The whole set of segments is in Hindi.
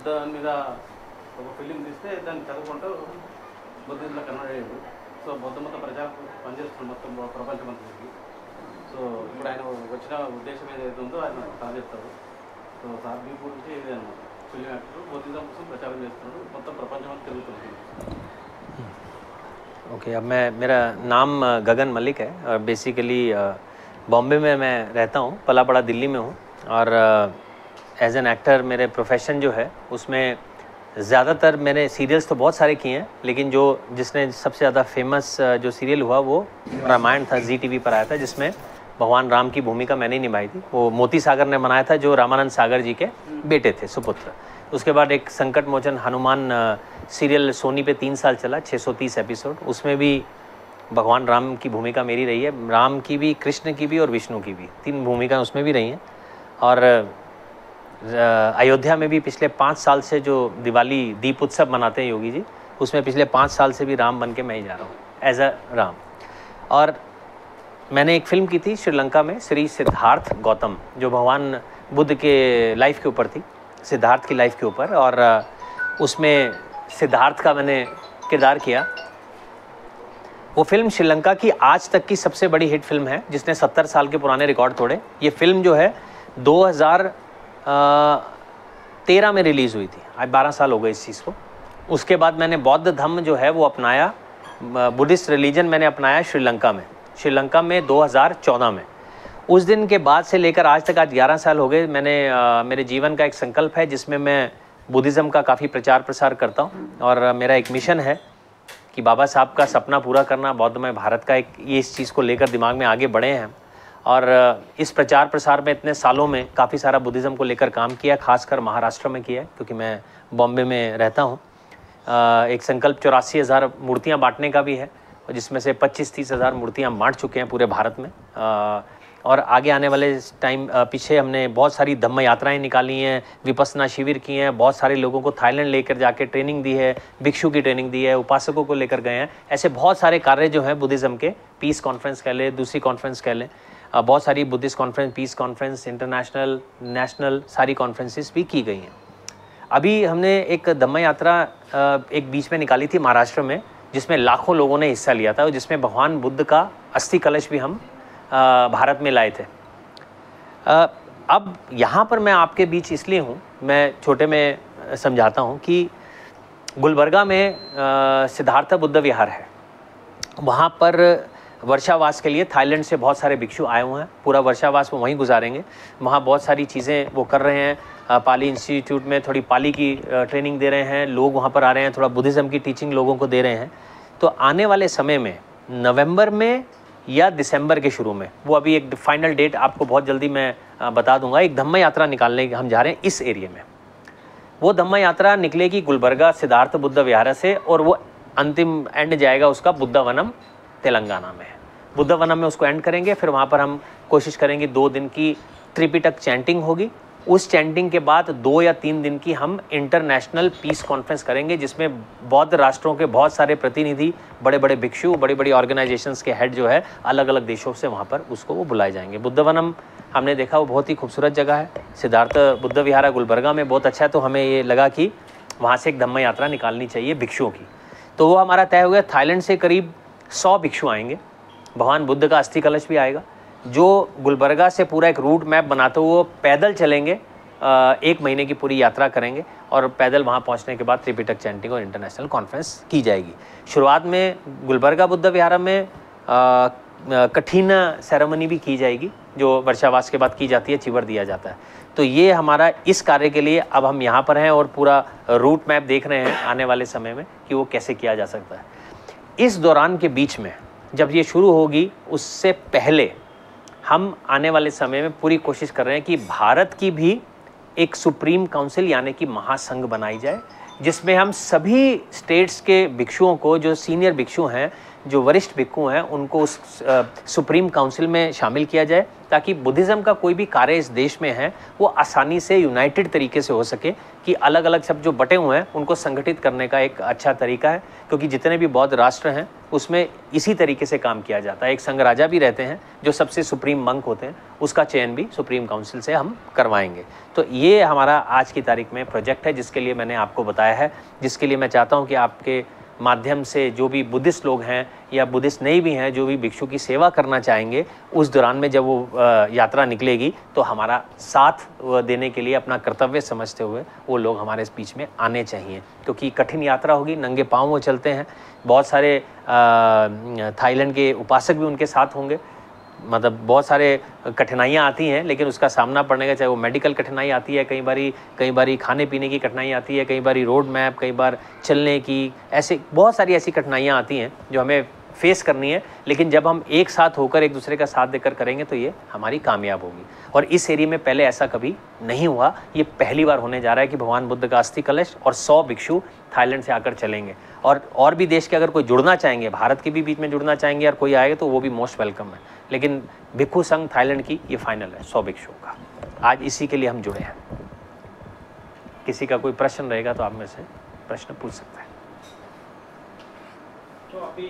దాని మీద ఒక ఫిలిం తీస్తే దాన్ని చదువుకుంటూ బుద్ధిజంలో కన్వర్ట్ అయ్యాడు. సో మొత్తం ప్రచారం పనిచేస్తున్నాడు మొత్తం ప్రపంచమంతటికి. సో ఇప్పుడు ఆయన వచ్చిన ఉద్దేశం ఏదైతే ఉందో ఆయన తన చెప్తారు. సో సార్ బీ గురించి ఇది అనమాట, ఫిలిం యాక్టర్ బుద్ధిజం కోసం ప్రచారం చేస్తున్నాడు, మొత్తం ప్రపంచం అంతా తిరుగుతుంది. ओके अब मेरा नाम गगन मलिक है और बेसिकली बॉम्बे में मैं रहता हूँ, पला बड़ा दिल्ली में हूँ और एज एन एक्टर मेरे प्रोफेशन जो है उसमें ज़्यादातर मैंने सीरियल्स तो बहुत सारे किए हैं, लेकिन जिसने सबसे ज़्यादा फेमस जो सीरियल हुआ वो रामायण था, जी टीवी पर आया था, जिसमें भगवान राम की भूमिका मैंने निभाई थी। वो मोती सागर ने बनाया था, जो रामानंद सागर जी के बेटे थे, सुपुत्र। उसके बाद एक संकट मोचन हनुमान सीरियल सोनी पे 3 साल चला, 630 एपिसोड, उसमें भी भगवान राम की भूमिका मेरी रही है। राम की भी, कृष्ण की भी और विष्णु की भी 3 भूमिका उसमें भी रही हैं। और अयोध्या में भी पिछले 5 साल से जो दिवाली दीप उत्सव मनाते हैं योगी जी, उसमें पिछले 5 साल से भी राम बन के मैं ही जा रहा हूँ एज अ राम। और मैंने एक फिल्म की थी श्रीलंका में, श्री सिद्धार्थ गौतम, जो भगवान बुद्ध के लाइफ के ऊपर थी, सिद्धार्थ की लाइफ के ऊपर, और उसमें सिद्धार्थ का मैंने किरदार किया। वो फिल्म श्रीलंका की आज तक की सबसे बड़ी हिट फिल्म है, जिसने 70 साल के पुराने रिकॉर्ड तोड़े। ये फिल्म जो है 2013 में रिलीज़ हुई थी, आज 12 साल हो गए इस चीज़ को। उसके बाद मैंने बौद्ध धर्म जो है वो अपनाया, बुद्धिस्ट रिलीजन मैंने अपनाया श्रीलंका में 2014 में। उस दिन के बाद से लेकर आज तक, आज 11 साल हो गए, मैंने मेरे जीवन का एक संकल्प है जिसमें मैं बुद्धिज़्म का काफ़ी प्रचार प्रसार करता हूँ। और मेरा एक मिशन है कि बाबा साहब का सपना पूरा करना, बौद्धमय भारत का, एक ये इस चीज़ को लेकर दिमाग में आगे बढ़े हैं। और इस प्रचार प्रसार में इतने सालों में काफ़ी सारा बुद्धिज़्म को लेकर काम किया, खासकर महाराष्ट्र में किया है, क्योंकि मैं बॉम्बे में रहता हूँ। एक संकल्प 84,000 मूर्तियाँ बांटने का भी है, जिसमें से 25-30 हज़ार मूर्तियाँ बांट चुके हैं पूरे भारत में। और आगे आने वाले टाइम पीछे हमने बहुत सारी धम्म यात्राएं निकाली हैं, विपස්සना शिविर किए हैं, बहुत सारे लोगों को थाईलैंड लेकर जाके ट्रेनिंग दी है, भिक्षु की ट्रेनिंग दी है, उपासकों को लेकर गए हैं। ऐसे बहुत सारे कार्य जो हैं बुद्धिज़्म के, पीस कॉन्फ्रेंस कह लें, दूसरी कॉन्फ्रेंस कह लें, बहुत सारी Buddhist conference, piece conference, international, national, सारी कॉन्फ्रेंसेस भी की गई हैं। अभी हमने एक धम्म यात्रा एक बीच में निकाली थी महाराष्ट्र में, जिसमें लाखों लोगों ने हिस्सा लिया था, और जिसमें भगवान बुद्ध का अस्थि कलश भी हम भारत में लाए थे। अब यहाँ पर मैं आपके बीच इसलिए हूँ, मैं छोटे में समझाता हूँ कि गुलबर्गा में सिद्धार्थ बुद्ध विहार है। वहाँ पर वर्षावास के लिए थाईलैंड से बहुत सारे भिक्षु आए हुए हैं, पूरा वर्षावास वो वहीं गुजारेंगे। वहाँ बहुत सारी चीज़ें वो कर रहे हैं, पाली इंस्टीट्यूट में थोड़ी पाली की ट्रेनिंग दे रहे हैं, लोग वहाँ पर आ रहे हैं, थोड़ा बुद्धिज़्म की टीचिंग लोगों को दे रहे हैं। तो आने वाले समय में नवंबर में या दिसंबर के शुरू में, वो अभी एक फाइनल डेट आपको बहुत जल्दी मैं बता दूंगा, एक धम्म यात्रा निकालने हम जा रहे हैं इस एरिया में। वो धम्म यात्रा निकलेगी गुलबर्गा सिद्धार्थ बुद्ध विहार से, और वो अंतिम एंड जाएगा उसका बुद्धवनम तेलंगाना में। बुद्धवनम में उसको एंड करेंगे, फिर वहाँ पर हम कोशिश करेंगे 2 दिन की त्रिपिटक चैंटिंग होगी। उस चैंटिंग के बाद 2 या 3 दिन की हम इंटरनेशनल पीस कॉन्फ्रेंस करेंगे, जिसमें बौद्ध राष्ट्रों के बहुत सारे प्रतिनिधि, बड़े बड़े भिक्षु, बड़ी बड़ी ऑर्गेनाइजेशंस के हेड जो है अलग अलग देशों से वहाँ पर उसको वो बुलाए जाएंगे। बुद्धवनम हमने देखा वो बहुत ही खूबसूरत जगह है, सिद्धार्थ बुद्ध विहार गुलबर्गा में बहुत अच्छा है, तो हमें ये लगा कि वहाँ से एक धम्म यात्रा निकालनी चाहिए भिक्षुओं की। तो वो हमारा तय हो गया। थाईलैंड से करीब 100 भिक्षु आएंगे, भगवान बुद्ध का अस्थि कलश भी आएगा, जो गुलबर्गा से पूरा एक रूट मैप बनाते हुए पैदल चलेंगे, 1 महीने की पूरी यात्रा करेंगे, और पैदल वहाँ पहुँचने के बाद त्रिपिटक चैंटिंग और इंटरनेशनल कॉन्फ्रेंस की जाएगी। शुरुआत में गुलबर्गा बुद्ध विहार में कठिन सेरेमनी भी की जाएगी, जो वर्षावास के बाद की जाती है, चिवर दिया जाता है। तो ये हमारा इस कार्य के लिए अब हम यहाँ पर हैं और पूरा रूट मैप देख रहे हैं आने वाले समय में कि वो कैसे किया जा सकता है। इस दौरान के बीच में जब ये शुरू होगी, उससे पहले हम आने वाले समय में पूरी कोशिश कर रहे हैं कि भारत की भी एक सुप्रीम काउंसिल यानी कि महासंघ बनाई जाए, जिसमें हम सभी स्टेट्स के भिक्षुओं को, जो सीनियर भिक्षु हैं, जो वरिष्ठ भिक्खु हैं उनको उस सुप्रीम काउंसिल में शामिल किया जाए, ताकि बुद्धिज़्म का कोई भी कार्य इस देश में है वो आसानी से यूनाइटेड तरीके से हो सके, कि अलग अलग सब जो बटे हुए हैं उनको संगठित करने का एक अच्छा तरीका है। क्योंकि जितने भी बौद्ध राष्ट्र हैं उसमें इसी तरीके से काम किया जाता है। एक संघ राजा भी रहते हैं जो सबसे सुप्रीम मंक होते हैं, उसका चयन भी सुप्रीम काउंसिल से हम करवाएंगे। तो ये हमारा आज की तारीख में प्रोजेक्ट है जिसके लिए मैंने आपको बताया है, जिसके लिए मैं चाहता हूँ कि आपके माध्यम से जो भी बुद्धिस्ट लोग हैं या बुद्धिस्ट नहीं भी हैं, जो भी भिक्षु की सेवा करना चाहेंगे, उस दौरान में जब वो यात्रा निकलेगी तो हमारा साथ देने के लिए अपना कर्तव्य समझते हुए वो लोग हमारे इस बीच में आने चाहिए। क्योंकि कठिन यात्रा होगी, नंगे पाँव वो चलते हैं। बहुत सारे थाईलैंड के उपासक भी उनके साथ होंगे। मतलब बहुत सारे कठिनाइयाँ आती हैं, लेकिन उसका सामना पड़ने का, चाहे वो मेडिकल कठिनाई आती है, कई बारी खाने पीने की कठिनाई आती है, कई बारी रोड मैप, कई बार चलने की, ऐसे बहुत सारी ऐसी कठिनाइयाँ आती हैं जो हमें फेस करनी है। लेकिन जब हम एक साथ होकर एक दूसरे का साथ देकर करेंगे तो ये हमारी कामयाब होगी। और इस एरिया में पहले ऐसा कभी नहीं हुआ, ये पहली बार होने जा रहा है कि भगवान बुद्ध का अस्थि कलश और 100 भिक्षु थाईलैंड से आकर चलेंगे। और भी देश के अगर कोई जुड़ना चाहेंगे, भारत के भी बीच में जुड़ना चाहेंगे और कोई आएगा तो वो भी मोस्ट वेलकम है। लेकिन भिक्षु संघ थाईलैंड की ये फाइनल है 100 भिक्षुओं का। आज इसी के लिए हम जुड़े हैं। किसी का कोई प्रश्न रहेगा तो आप में से प्रश्न पूछ सकते हैं। तो अभी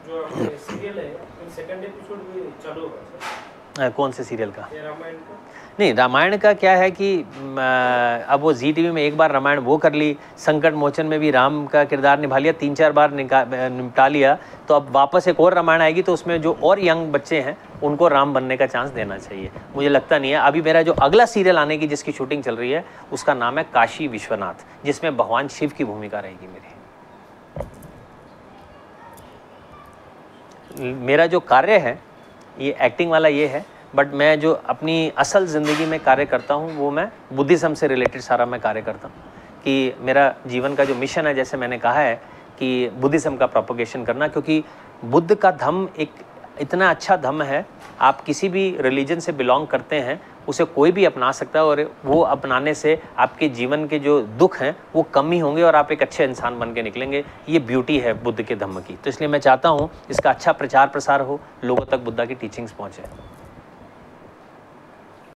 जो सीरियल है सेकंड एपिसोड भी चालू होगा? कौन से सीरियल का? रामायण का? नहीं, रामायण का क्या है कि अब वो जी टीवी में एक बार रामायण वो कर ली, संकट मोचन में भी राम का किरदार निभा लिया, 3-4 बार निपटा लिया, तो अब वापस एक और रामायण आएगी तो उसमें जो और यंग बच्चे हैं उनको राम बनने का चांस देना चाहिए। मुझे लगता नहीं है। अभी मेरा जो अगला सीरियल आने की जिसकी शूटिंग चल रही है उसका नाम है काशी विश्वनाथ, जिसमें भगवान शिव की भूमिका रहेगी मेरी। मेरा जो कार्य है ये एक्टिंग वाला ये है, बट मैं जो अपनी असल ज़िंदगी में कार्य करता हूँ वो मैं बुद्धिज़्म से रिलेटेड सारा मैं कार्य करता हूँ। कि मेरा जीवन का जो मिशन है, जैसे मैंने कहा है कि बुद्धिज़्म का प्रोपगेशन करना, क्योंकि बुद्ध का धम्म एक इतना अच्छा धम्म है, आप किसी भी रिलीजन से बिलोंग करते हैं उसे कोई भी अपना सकता है, और वो अपनाने से आपके जीवन के जो दुख हैं वो कम ही होंगे और आप एक अच्छे इंसान बन के निकलेंगे। ये ब्यूटी है बुद्ध के धम्म की। तो इसलिए मैं चाहता हूँ इसका अच्छा प्रचार प्रसार हो, लोगों तक बुद्धा की टीचिंग्स पहुँचे।